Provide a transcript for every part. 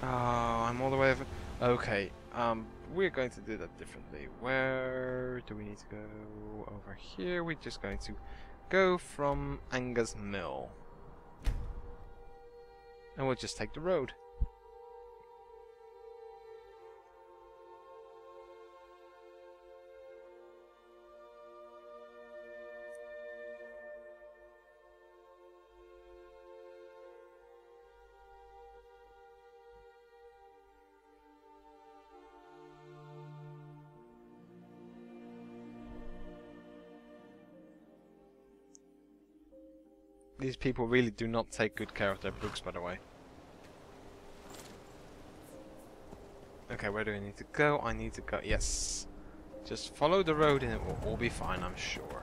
Oh, I'm all the way over. Okay, we're going to do that differently. Where do we need to go? Over here. We're just going to go from Angus Mill. And we'll just take the road. These people really do not take good care of their books, by the way. Okay, where do I need to go? I need to go... Yes. Just follow the road and it will all be fine, I'm sure.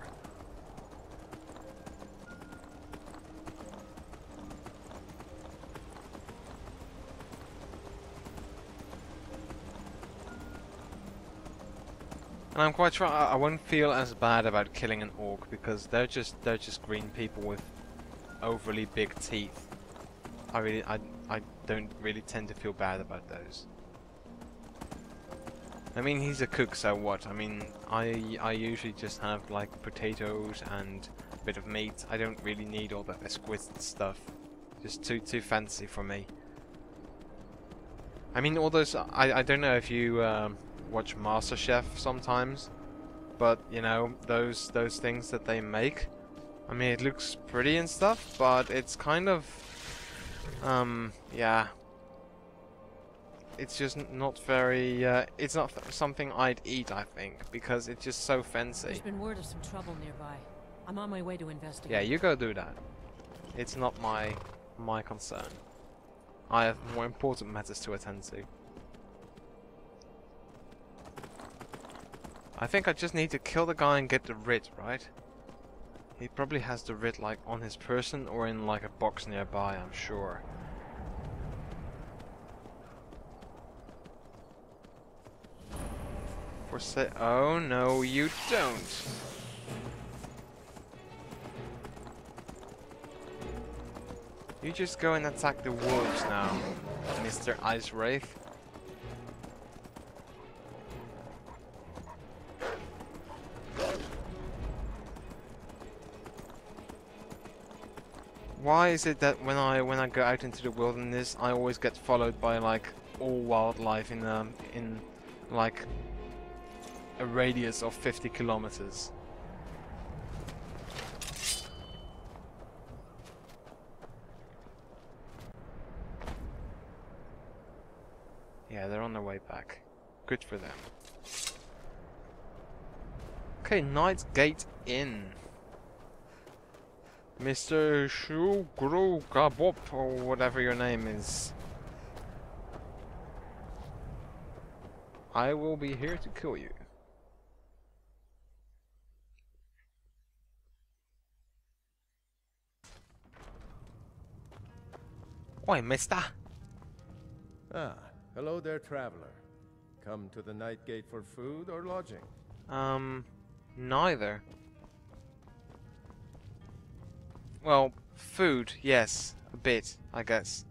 And I'm quite sure I won't feel as bad about killing an orc because they're just green people with overly big teeth. I don't really tend to feel bad about those. I mean, he's a cook, so what? I mean, I usually just have like potatoes and a bit of meat. I don't really need all that exquisite stuff. Just too fancy for me. I mean, all those. I don't know if you watch Masterchef sometimes, but you know those things that they make. I mean, it looks pretty and stuff, but it's kind of yeah. It's just not very. It's not something I'd eat, I think, because it's just so fancy. There's been word of some trouble nearby. I'm on my way to investigate. Yeah, you go do that. It's not my concern. I have more important matters to attend to. I think I just need to kill the guy and get the writ, right? He probably has the writ like on his person or in like a box nearby, I'm sure. Oh no, you don't. You just go and attack the wolves now, Mr. Ice Wraith. Why is it that when I go out into the wilderness, I always get followed by like all wildlife in like a radius of 50 kilometers? Yeah, they're on their way back. Good for them. Okay, Knight's Gate Inn. Mr. Shugru Gabop, or whatever your name is. I will be here to kill you. Oi, mister! Ah, hello there, traveler. Come to the Night Gate for food or lodging? Neither. Well, food, yes. A bit, I guess.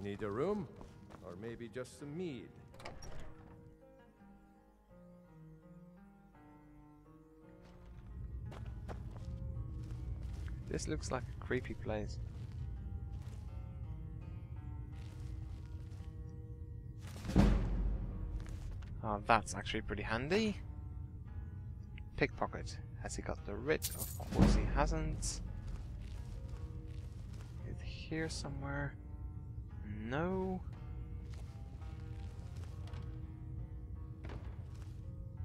Need a room? Or maybe just some mead? This looks like a creepy place. Oh, that's actually pretty handy. Pickpocket. Has he got the writ? Of course he hasn't. Is it here somewhere? No.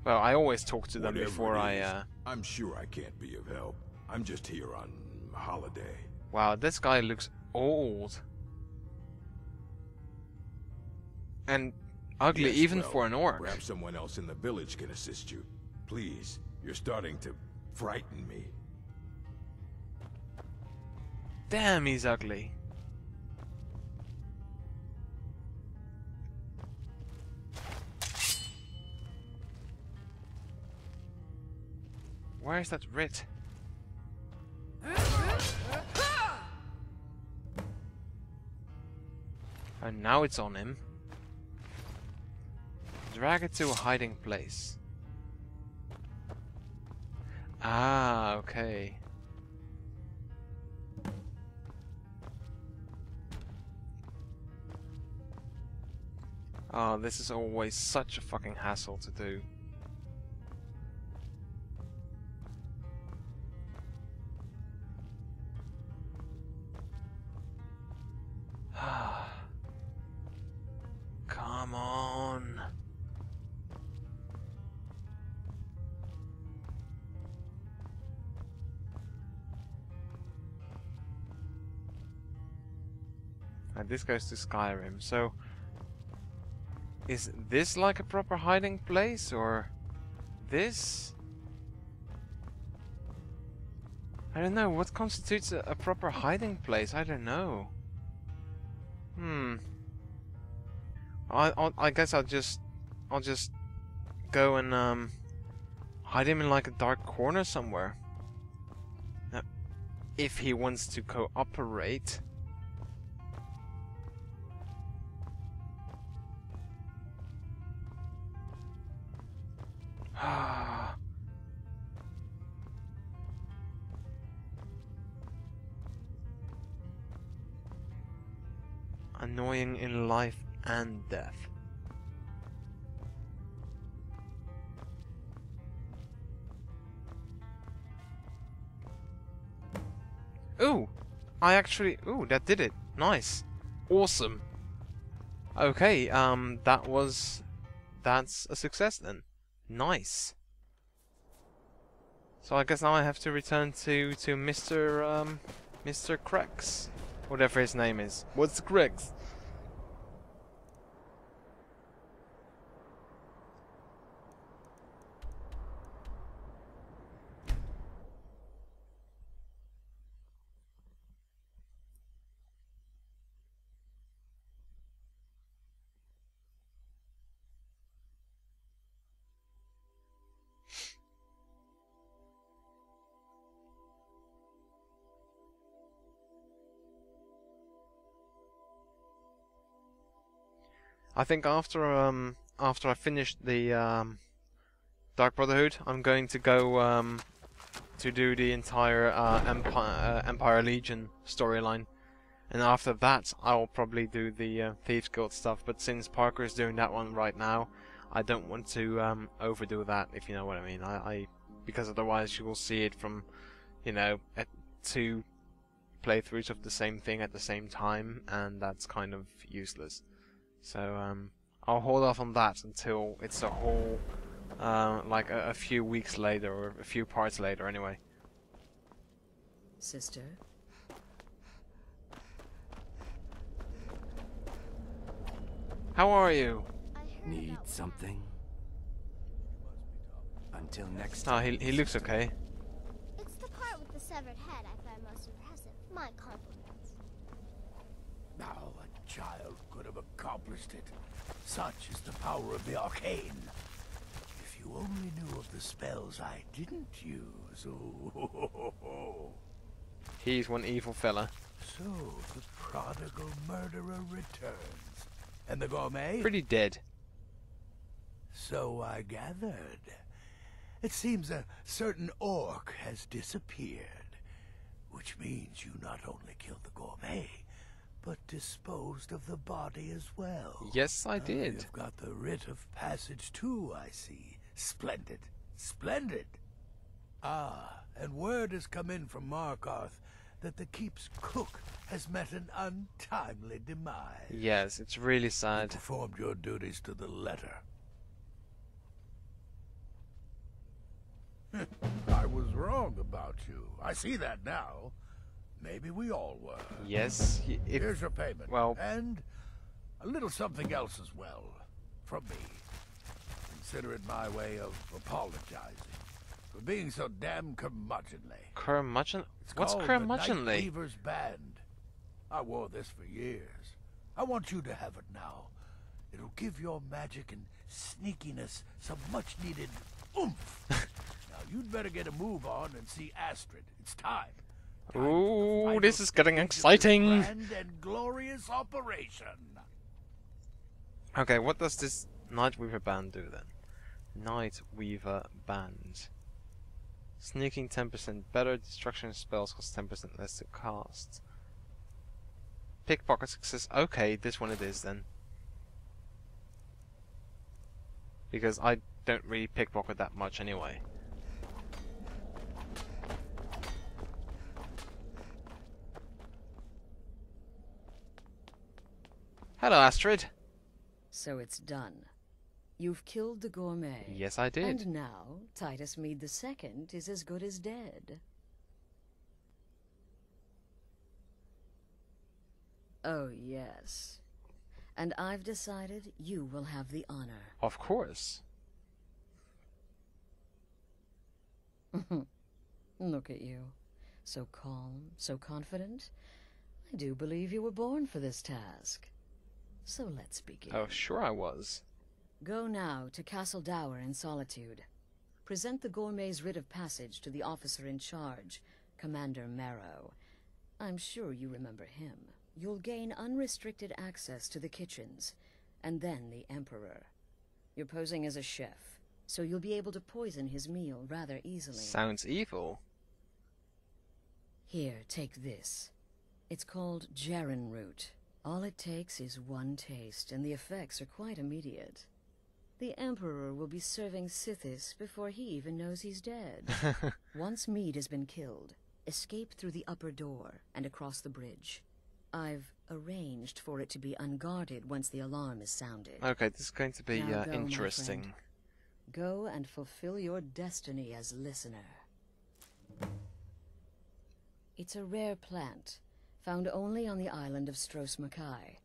Well, I always talk to them before I I'm sure I can't be of help. I'm just here on holiday. Wow, this guy looks old. And ugly, Yes, even well, for an orc. Perhaps someone else in the village can assist you. Please, you're starting to frighten me. Damn, he's ugly. Where is that writ? And now it's on him. Drag it to a hiding place. Ah, okay. Oh, this is always such a fucking hassle to do. Come on. And this goes to Skyrim, so is this like a proper hiding place, or this? I don't know, what constitutes a proper hiding place? I don't know. I guess I'll just go and hide him in like a dark corner somewhere. Now, if he wants to cooperate. Annoying in life and death. Ooh! Ooh, that did it. Nice. Awesome. Okay, that's a success then. Nice. So I guess now I have to return to Mr. Krex. Whatever his name is. What's Krex? I think after I finish the Dark Brotherhood, I'm going to go to do the entire Empire Legion storyline, and after that I'll probably do the Thieves Guild stuff. But since Parker is doing that one right now, I don't want to overdo that, if you know what I mean. Because otherwise you will see it from, you know, two playthroughs of the same thing at the same time, and that's kind of useless. So I'll hold off on that until it's a whole, like a few weeks later, or a few parts later anyway. Sister? How are you? Need something? Until next Ah, time. he looks okay. It's the part with the severed head I find most impressive. My compliments. Now a child could have accomplished it. Such is the power of the arcane. If you only knew of the spells I didn't use. Oh. He's one evil fella. So the prodigal murderer returns. And the gourmet? Pretty dead. So I gathered. It seems a certain orc has disappeared. Which means you not only killed the gourmet, but disposed of the body as well. Yes, I did. You've got the writ of passage too, I see. Splendid. Splendid. Ah, and word has come in from Markarth that the keep's cook has met an untimely demise. Yes, it's really You sad. performed your duties to the letter. I was wrong about you. I see that now. Maybe we all were. Yes, Here's your payment. well- And a little something else as well. From me. Consider it my way of apologizing for being so damn curmudgeonly. Curmudgeon? It's What's called curmudgeonly? The Night Weaver's Band. I wore this for years. I want you to have it now. It'll give your magic and sneakiness some much-needed oomph. Now you'd better get a move on and see Astrid. It's time. Time for the Ooh, final this is getting stage of this exciting. grand and glorious operation. Okay, what does this Night Weaver band do then? Night Weaver band. Sneaking 10% better, destruction spells cost 10% less to cast. Pickpocket success. Okay, this one it is then. Because I don't really pickpocket that much anyway. Hello, Astrid. So it's done. You've killed the gourmet. Yes, I did. And now, Titus Mead II is as good as dead. Oh, yes. And I've decided you will have the honor. Of course. Look at you. So calm, so confident. I do believe you were born for this task. So let's begin. Oh, sure I was. Go now to Castle Dower in Solitude. Present the gourmet's writ of passage to the officer in charge, Commander Marrow. I'm sure you remember him. You'll gain unrestricted access to the kitchens, and then the Emperor. You're posing as a chef, so you'll be able to poison his meal rather easily. Sounds evil. Here, take this. It's called Jaren root. All it takes is one taste, and the effects are quite immediate. The Emperor will be serving Sithis before he even knows he's dead. Once Mead has been killed, escape through the upper door and across the bridge. I've arranged for it to be unguarded once the alarm is sounded. Okay, this is going to be Now go, my interesting. friend. Go and fulfill your destiny as listener. It's a rare plant, found only on the island of Stros Mackay.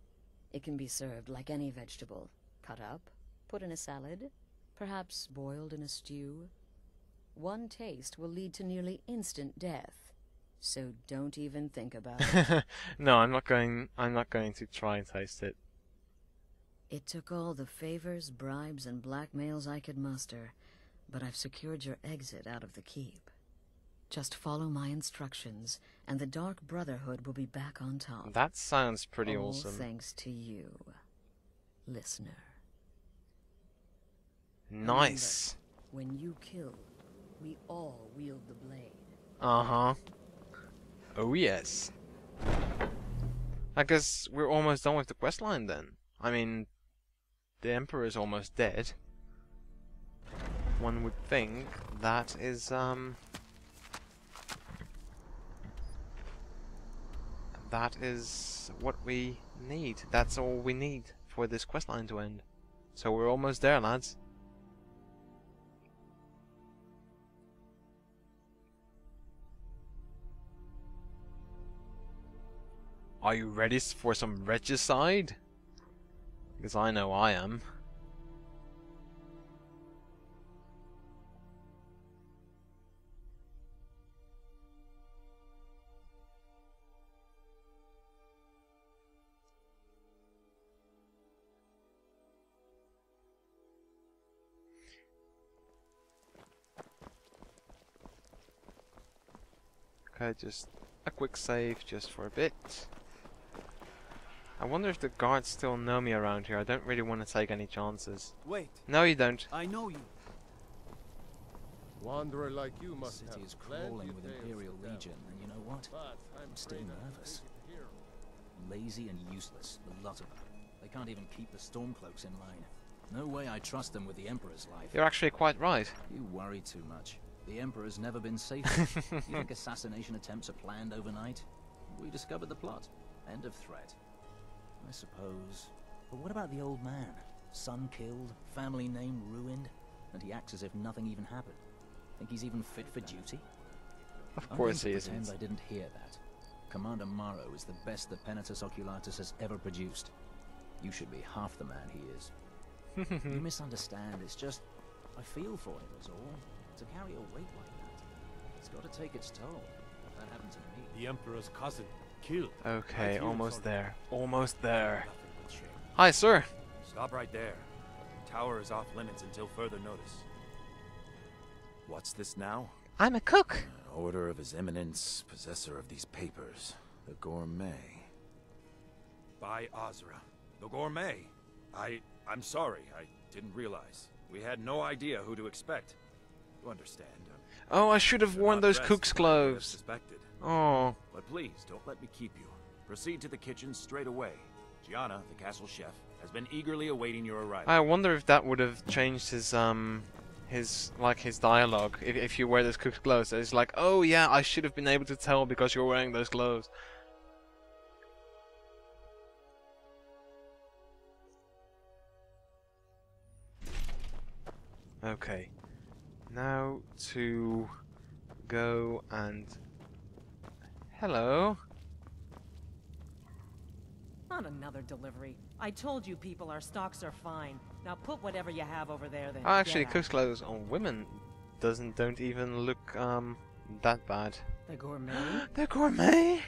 It can be served like any vegetable, cut up, put in a salad, perhaps boiled in a stew. One taste will lead to nearly instant death, so don't even think about it. No, I'm not going to try and taste it. It took all the favors, bribes, and blackmails I could muster, but I've secured your exit out of the keep. Just follow my instructions, and the Dark Brotherhood will be back on top. That sounds pretty all awesome. Thanks to you, listener. Nice. Remember, when you kill, we all wield the blade. Uh-huh. Oh yes. I guess we're almost done with the questline then. I mean, the Emperor is almost dead. One would think that is what we need. That's all we need for this questline to end. So we're almost there, lads. Are you ready for some regicide? Because I know I am. Okay, just a quick save just for a bit. I wonder if the guards still know me around here. I don't really want to take any chances. Wait, No, you don't. I know you. Wanderer like you The must city have is plenty crawling of with tales Imperial to tell. Legion, and you know what? But I'm still afraid I'm nervous. too busy to hear 'em. Lazy and useless, the lot of them. They can't even keep the Stormcloaks in line. No way I trust them with the Emperor's life. You're actually quite right. You worry too much. The Emperor's never been safe. You think assassination attempts are planned overnight? We discovered the plot. End of threat. I suppose. But what about the old man? Son killed, family name ruined, and he acts as if nothing even happened. Think he's even fit for duty? Of I'm course going he to pretend isn't. I didn't hear that. Commander Morrow is the best the Penitus Oculatus has ever produced. You should be half the man he is. You misunderstand. It's just I feel for him is all. To carry a weight like that, it's got to take its toll. That happened to me. The Emperor's cousin, killed. Okay, Right here, almost soldier. there. Almost there. Nothing but shame. Hi, sir. Stop right there. The tower is off limits until further notice. What's this now? I'm a cook. An order of His Eminence, possessor of these papers, the Gourmet. By Azra, the Gourmet. I'm sorry. I didn't realize. We had no idea who to expect. You understand. Oh, I should have You're worn not those dressed cook's as I would have gloves. suspected. Oh. But please, don't let me keep you. Proceed to the kitchen straight away. Gianna, the castle chef, has been eagerly awaiting your arrival. I wonder if that would have changed his dialogue. If you wear those cook's gloves, it's like, oh yeah, I should have been able to tell because you're wearing those gloves. Okay, now to go and... Hello? Not another delivery. I told you people, our stocks are fine. Now put whatever you have over there then. Oh, actually, get cook's out. clothes on women don't even look that bad. The gourmet? They're gourmet?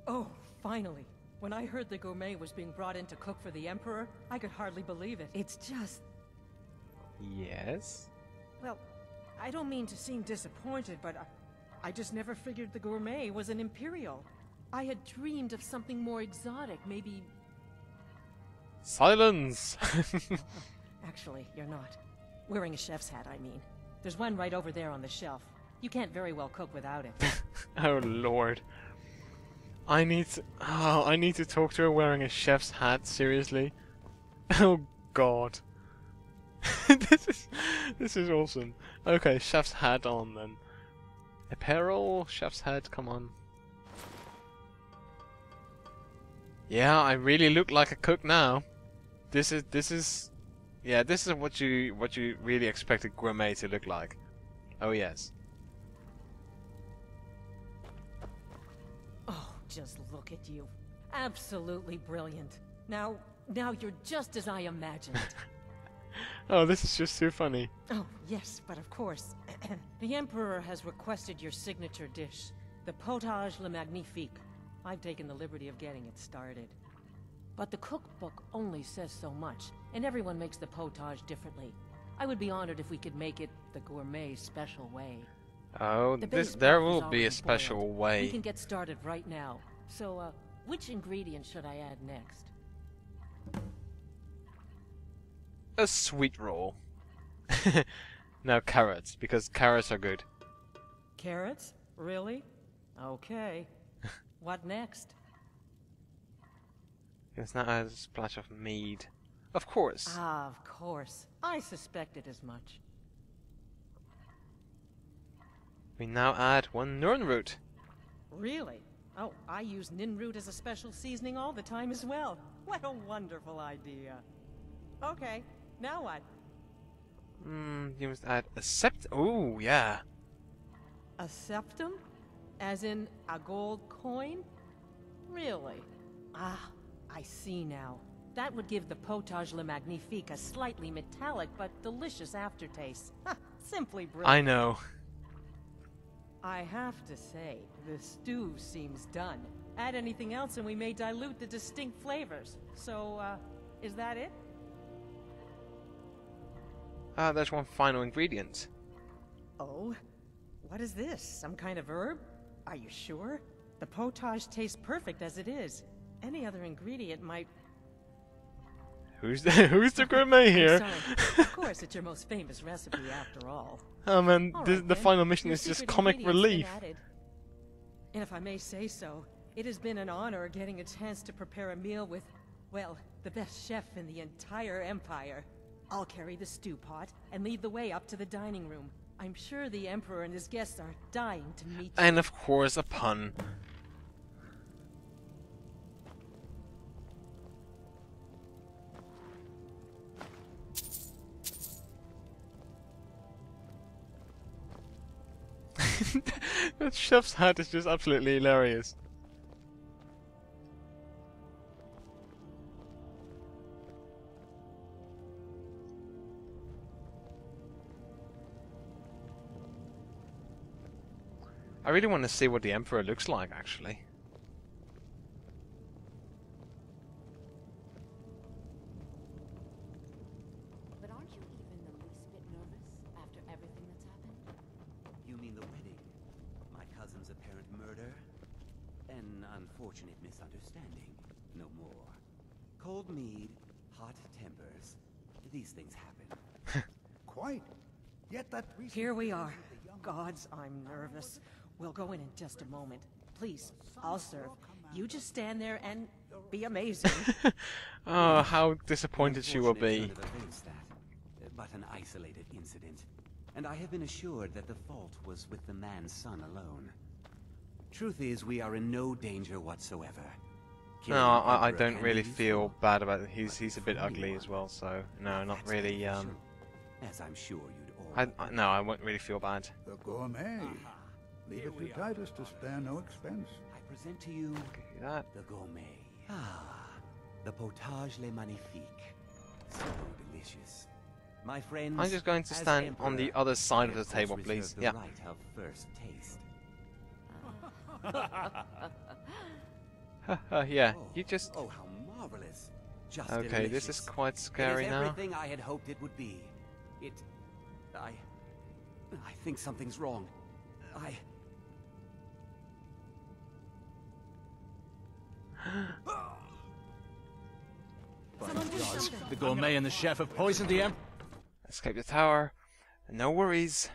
Oh, finally. When I heard the gourmet was being brought in to cook for the Emperor, I could hardly believe it. It's just... Yes? Well, I don't mean to seem disappointed, but I just never figured the gourmet was an Imperial. I had dreamed of something more exotic, maybe... Silence! Actually, you're not. Wearing a chef's hat, I mean. There's one right over there on the shelf. You can't very well cook without it. Oh lord. I need to talk to her wearing a chef's hat, seriously? Oh god. This is awesome. Okay, chef's hat on then. Apparel, chef's hat, come on. Yeah, I really look like a cook now. This is what you really expect a gourmet to look like. Oh yes. Oh, just look at you. Absolutely brilliant. Now you're just as I imagined. Oh, this is just too funny. Oh, yes, but of course. The Emperor has requested your signature dish, the potage le magnifique. I've taken the liberty of getting it started. But the cookbook only says so much, and everyone makes the potage differently. I would be honored if we could make it the gourmet special way. Oh, The there base will broth be a is already special boiled. way. We can get started right now. So, which ingredient should I add next? A sweet roll. Now carrots, because carrots are good. Carrots? Really? Okay. What next? Let's now add a splash of mead. Of course. Ah, of course. I suspected as much. We now add 1 nirnroot. Really? Oh, I use ninroot as a special seasoning all the time as well. What a wonderful idea. Okay, now what? You must add a Oh, yeah. A septum? As in a gold coin? Really? Ah, I see now. That would give the potage le magnifique a slightly metallic but delicious aftertaste. Ha! Simply brilliant. I know. I have to say, the stew seems done. Add anything else and we may dilute the distinct flavors. So, is that it? There's one final ingredient. Oh? What is this? Some kind of herb? Are you sure? The potage tastes perfect as it is. Any other ingredient might... Who's the gourmet here? I'm sorry. Of course, it's your most famous recipe after all. Oh man, All the right, then. final mission Your is just secret comic ingredient's been relief. added. And if I may say so, it has been an honor getting a chance to prepare a meal with, well, the best chef in the entire empire. I'll carry the stew pot and lead the way up to the dining room. I'm sure the Emperor and his guests are dying to meet you. And of course, a pun. That chef's hat is just absolutely hilarious. I really want to see what the Emperor looks like, actually. But aren't you even the least bit nervous after everything that's happened? You mean the wedding? My cousin's apparent murder? An unfortunate misunderstanding. No more. Cold mead, hot tempers. These things happen. Quite. Yet that recent Here we are. visit of the young Gods, I'm nervous. We'll go in just a moment. Please, I'll serve. You just stand there and be amazing. Oh, how disappointed she will be. Unfortunate turn of events that, but an isolated incident. And I have been assured that the fault was with the man's son alone. Truth is, we are in no danger whatsoever. No, I don't really feel bad about it. He's a bit ugly as well, so no, not really. As I'm sure you'd all. No, I won't really feel bad. The gourmet. Leave it to Titus to spare no expense. I present to you That. the gourmet. The potage le magnifique. So delicious. My friends, I'm just going to as stand on the Emperor, other side of I the table, reserve please. the Yeah. right of first taste. Yeah, you just. Oh, how marvelous! Just Okay, this is delicious. quite scary it is now. everything I had hoped it would be. I think something's wrong. The gourmet and the chef have poisoned the Emperor. Escape the tower. No worries.